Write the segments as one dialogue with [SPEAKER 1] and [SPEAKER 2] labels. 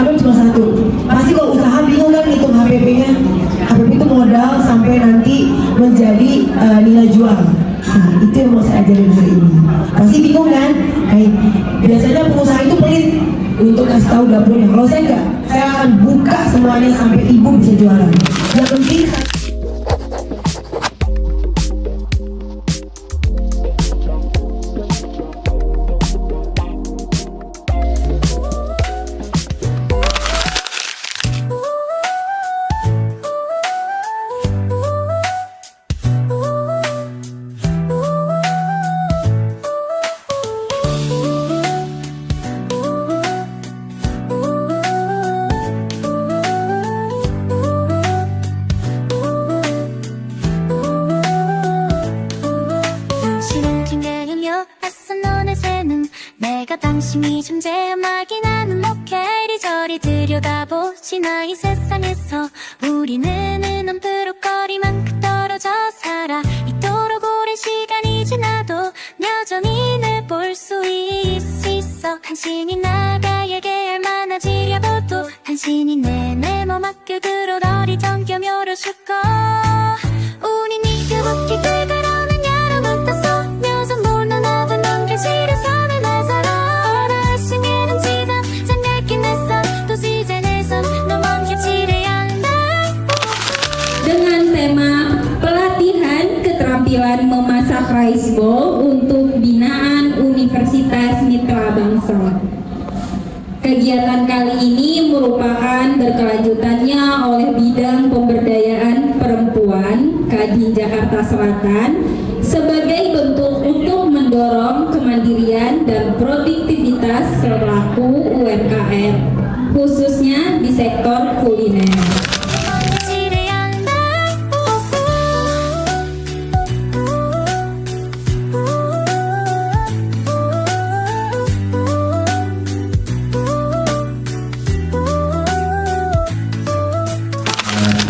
[SPEAKER 1] ambil cuma satu. Pasti kalau usaha bingung kan hitung HPP-nya. HPP itu modal sampai nanti menjadi nilai jual. Nah, itu yang mau saya ajarin hari ini. Pasti bingung kan? Biasanya pengusaha itu pelit untuk kasih tahu dapurnya. Kalau saya enggak, saya akan buka semuanya sampai ibu bisa jualan. Yang penting
[SPEAKER 2] 당신이 존재하기 나는 먹게 이리저리 들여다보지나 이 세상에서 우리는 은엄부룩거리만큼 떨어져 살아 이토록 오랜 시간이 지나도 여전히 늘 볼 수 있어 당신이 나에게 얼마나 지려봐도 당신이 내 몸 합격으로 너를 정겨묘로 줄거 우린 이그밖에 그대로는 여러분 떴어 녀석 몰라 나도 넘겨지려 선을 나서라
[SPEAKER 3] dengan tema pelatihan keterampilan memasak rice bowl untuk binaan Universitas Mitra Bangsa. Kegiatan kali ini merupakan berkelanjutannya oleh bidang pemberdayaan perempuan Kadin Jakarta Selatan sebagai bentuk untuk mendorong kemandirian dan produktivitas selaku UMKM, khususnya di sektor kuliner.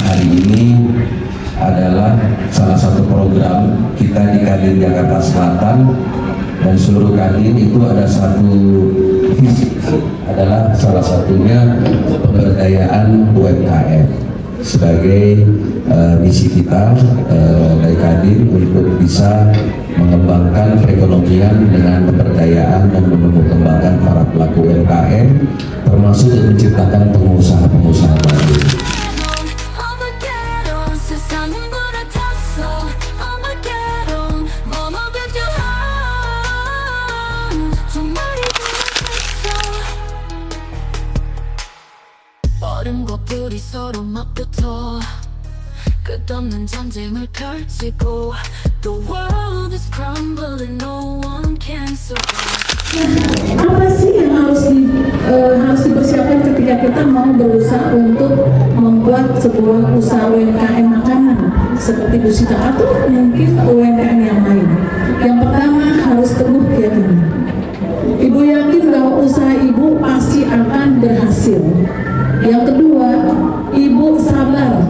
[SPEAKER 4] Hari ini adalah salah satu program kita di Kadin Jakarta Selatan dan seluruh Kadin itu ada satu visi, adalah salah satunya pemberdayaan UMKM sebagai misi kita dari Kadin untuk bisa mengembangkan perekonomian dengan pemberdayaan dan mengembangkan para pelaku UMKM termasuk menciptakan pengusaha-pengusaha baru.
[SPEAKER 2] 얼음과 불이 서로 맞붙어 끝없는 전쟁을 펼치고 The world is crumbling, no one can survive.
[SPEAKER 5] Apa sih yang harus dipersiapkan ketika kita mau berusaha untuk membuat sebuah usaha UMKM makanan seperti Bu Sita atau mungkin UMKM yang lain? Yang pertama harus teguh keyakinan. Ibu yakin bahwa usaha ibu pasti akan berhasil. Yang kedua, ibu sabar.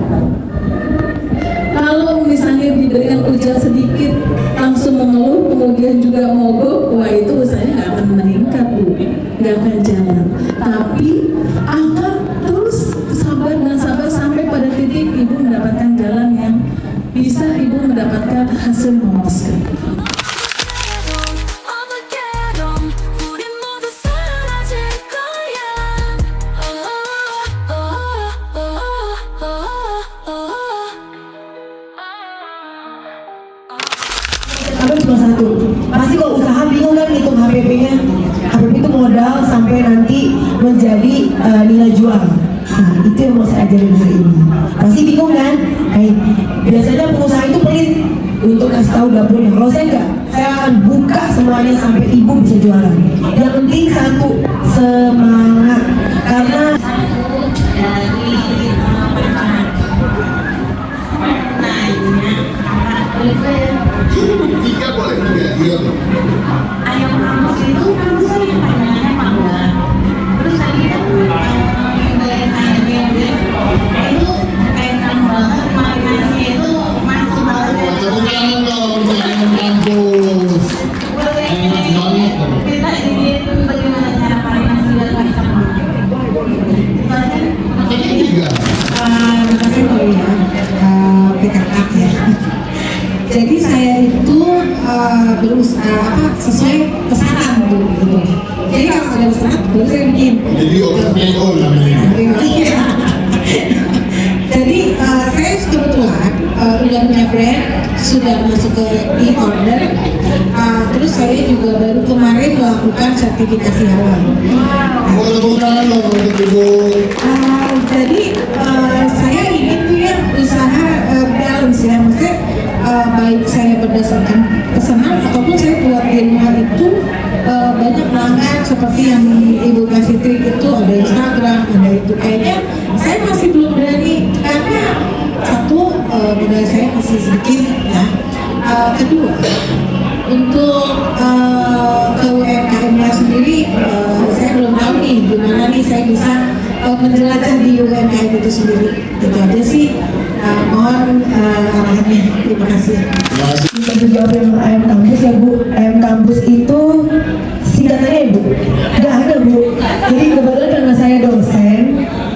[SPEAKER 5] Kalau misalnya diberikan ujian sedikit langsung mengeluh, kemudian juga mogok, wah itu usahanya nggak akan meningkat Bu, nggak akan jalan. Tapi akan terus sabar dan sabar sampai pada titik ibu mendapatkan jalan yang bisa ibu mendapatkan hasil memuaskan.
[SPEAKER 1] ambil cuma satu. Pasti kalau usaha bingung kan hitung HPP-nya. HPP itu modal sampai nanti menjadi nilai jual. Nah, itu yang mau saya ajarin hari ini. Pasti bingung kan? Biasanya pengusaha itu pelit untuk kasih tahu dapurnya. Kalau saya enggak, saya akan buka semuanya sampai ibu bisa jualan. Yang penting satu, semangat. Karena
[SPEAKER 6] tiga boleh tiga, iya.
[SPEAKER 7] Ayam kampus itu kan saya tanyanya mangga. Terus saya dari ayamnya itu enak banget, marinasinya itu masuk banget.
[SPEAKER 6] Tepuk tangan dong untuk ayam kampus. Enak banget.
[SPEAKER 7] Kita ini bagaimana cara marinasi biar bisa
[SPEAKER 5] sesuai pesanan gitu. Jadi kalau ada pesanan baru saya bikin.
[SPEAKER 6] Jadi PO namanya.
[SPEAKER 5] Iya. Jadi saya kebetulan udah punya brand, sudah masuk ke e-order. Terus saya juga baru kemarin melakukan sertifikasi halal.
[SPEAKER 6] Mau tepuk tangan dong untuk Ibu.
[SPEAKER 5] Jadi saya ingin punya usaha balance ya, maksudnya baik saya berdasarkan pesanan ataupun saya buat di rumah itu banyak pelanggan seperti yang Ibu kasih trik itu, ada Instagram, ada itu. Kayaknya saya masih belum berani karena satu modal saya masih sedikit ya. Kedua, untuk ke UMKM-nya sendiri saya belum tahu nih gimana nih saya bisa menjelajah di UMKM itu sendiri. Itu aja sih. Mohon arahannya. Terima kasih.
[SPEAKER 6] Terima kasih.
[SPEAKER 1] Bisa dijawab yang AM kampus ya Bu. AM kampus itu singkatannya ya Bu? Nggak ada Bu. Jadi kebetulan karena saya dosen,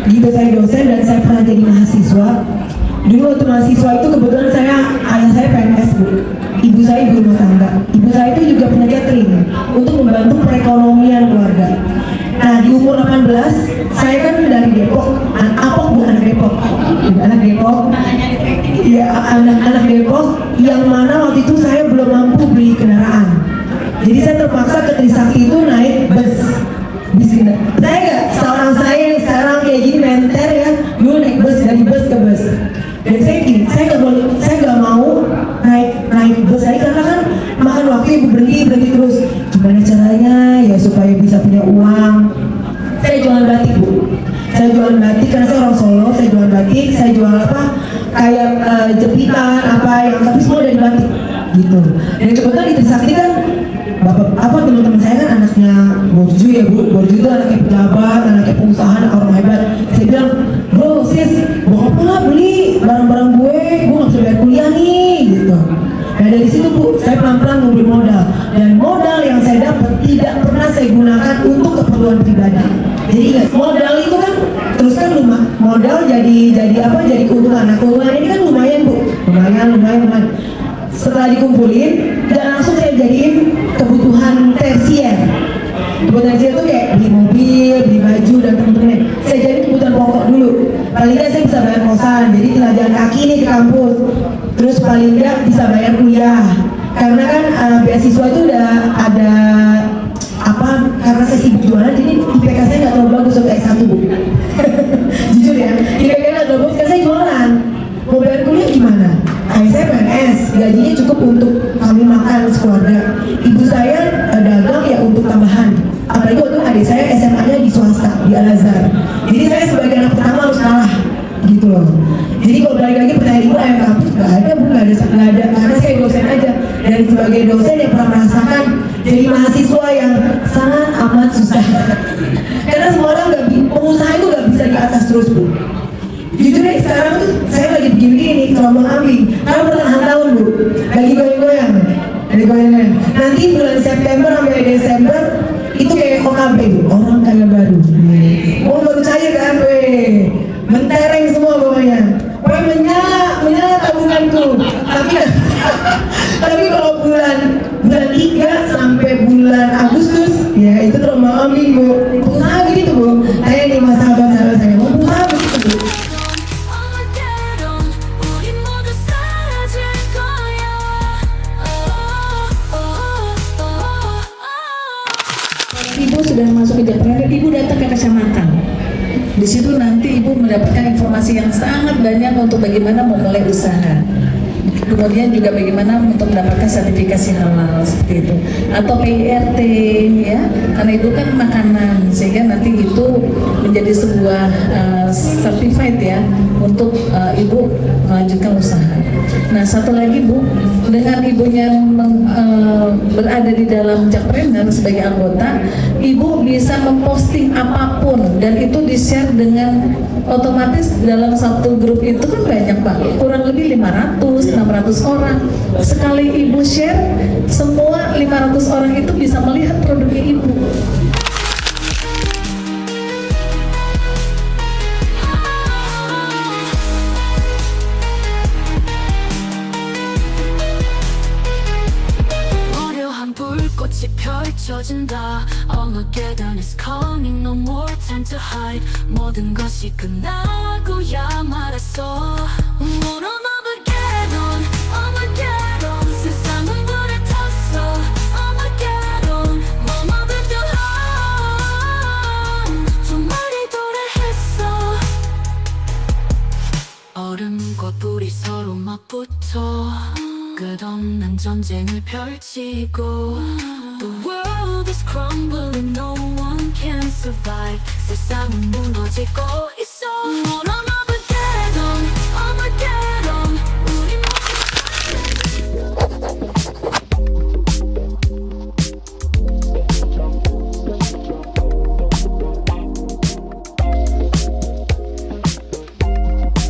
[SPEAKER 1] gitu saya dosen dan saya pernah jadi mahasiswa. Dulu waktu mahasiswa itu kebetulan ayah saya PNS Bu. Ibu saya ibu rumah tangga. Ibu saya itu juga punya catering untuk membantu perekonomian keluarga. Nah di umur 18, saya kan dari Depok, Apok Bu, anak Depok. Anak Depok. Iya, anak Depok yang mana waktu itu saya belum mampu beli kendaraan. Jadi saya terpaksa ke Trisakti itu naik bus. Saya nggak, seorang saya yang sekarang kayak gini menter ya, dulu naik bus dari bus ke bus. Dan saya nggak mau naik bus saya karena kan makan waktu ibu berhenti terus. Gimana caranya ya supaya bisa punya uang? Saya jualan batik Bu. Saya jualan batik karena saya orang Solo. Saya jualan batik. Saya jual apa? Kayak jepitan apa yang tapi semua dari batik gitu. Dan kebetulan di Trisakti kan teman-teman saya kan anaknya Borju ya Bu. Borju itu anaknya pejabat, anaknya pengusaha, anak orang hebat. Saya bilang, bro sis, bokap lo lah beli barang-barang gue nggak bisa bayar kuliah nih gitu. Nah dari situ Bu, saya pelan-pelan ngumpulin modal. Dan modal yang saya dapat tidak pernah saya gunakan untuk keperluan pribadi. Jadi ingat, modal itu kan terus kan modal jadi keuntungan. Nah keuntungan ini kan lumayan Bu, lumayan. Setelah dikumpulin, dan langsung saya jadiin kebutuhan tersier. Kebutuhan tersier itu kayak beli mobil, beli baju dan teman-teman. Saya jadi kebutuhan pokok dulu. Paling nggak saya bisa bayar kosan, jadi tinggal jalan kaki nih ke kampus. Terus paling nggak bisa bayar kuliah. Karena kan beasiswa itu udah ada karena saya sibuk jualan, jadi IPK saya nggak terlalu bagus untuk S1 Bu. Jujur ya, IPK nggak terlalu bagus karena saya jualan. Mau bayar kuliah gimana? Ayah saya PNS, gajinya cukup untuk kami makan sekeluarga. Ibu saya dagang ya untuk tambahan. Apalagi waktu adik saya SMA-nya di swasta, di Al-Azhar. Jadi saya sebagai anak pertama harus kalah, gitu loh. Jadi kalau balik lagi pertanyaan Ibu, ayam kampus nggak ada Bu, nggak ada. Karena saya dosen aja. Dan sebagai dosen yang pernah merasakan jadi mahasiswa yang sangat amat susah. Karena semua orang pengusaha itu nggak bisa di atas terus Bu. Jujur nih sekarang tuh saya lagi begini terombang ambing. Karena pertengahan tahun Bu, lagi goyang-goyang. Nanti bulan September sampai Desember itu kayak OKB Bu, orang kaya baru. Oh baru cair kan, mentereng semua pokoknya. Menyala tabunganku. Tapi kalau bulan 3 sampai bulan Agustus ya itu terombang ambing Bu. Usaha gitu Bu. Saya nih mas sahabat saya mau usaha begitu Bu.
[SPEAKER 2] Armageddon, 우리 모두 사라질 거야.
[SPEAKER 5] Ibu sudah masuk ke Jakarta, Ibu datang ke kecamatan. Di situ nanti Ibu mendapatkan informasi yang sangat banyak untuk bagaimana memulai usaha. Kemudian juga bagaimana untuk mendapatkan sertifikasi halal seperti itu, atau PIRT ya, karena itu kan makanan, sehingga nanti itu menjadi sebuah certified ya untuk Ibu melanjutkan usaha. Nah satu lagi Bu, dengan Ibunya berada di dalam Jakpreneur sebagai anggota, Ibu bisa memposting apapun dan itu di-share dengan otomatis dalam satu grup itu kan banyak Pak, kurang lebih 500-600 orang. Sekali Ibu share, semua 500 orang itu bisa melihat produknya Ibu.
[SPEAKER 2] 멈춰진다. Armageddon is coming, no more time to hide. 모든 것이 끝나고야 말았어. What on Armageddon, Armageddon. 세상은 불에 탔어. Armageddon, 머뭇은 정말이 도래했어. 얼음과 불이 서로 맞붙어 끝없는 전쟁을 펼치고 The world is crumbling, no one can survive. 세상은 무너지고 있어.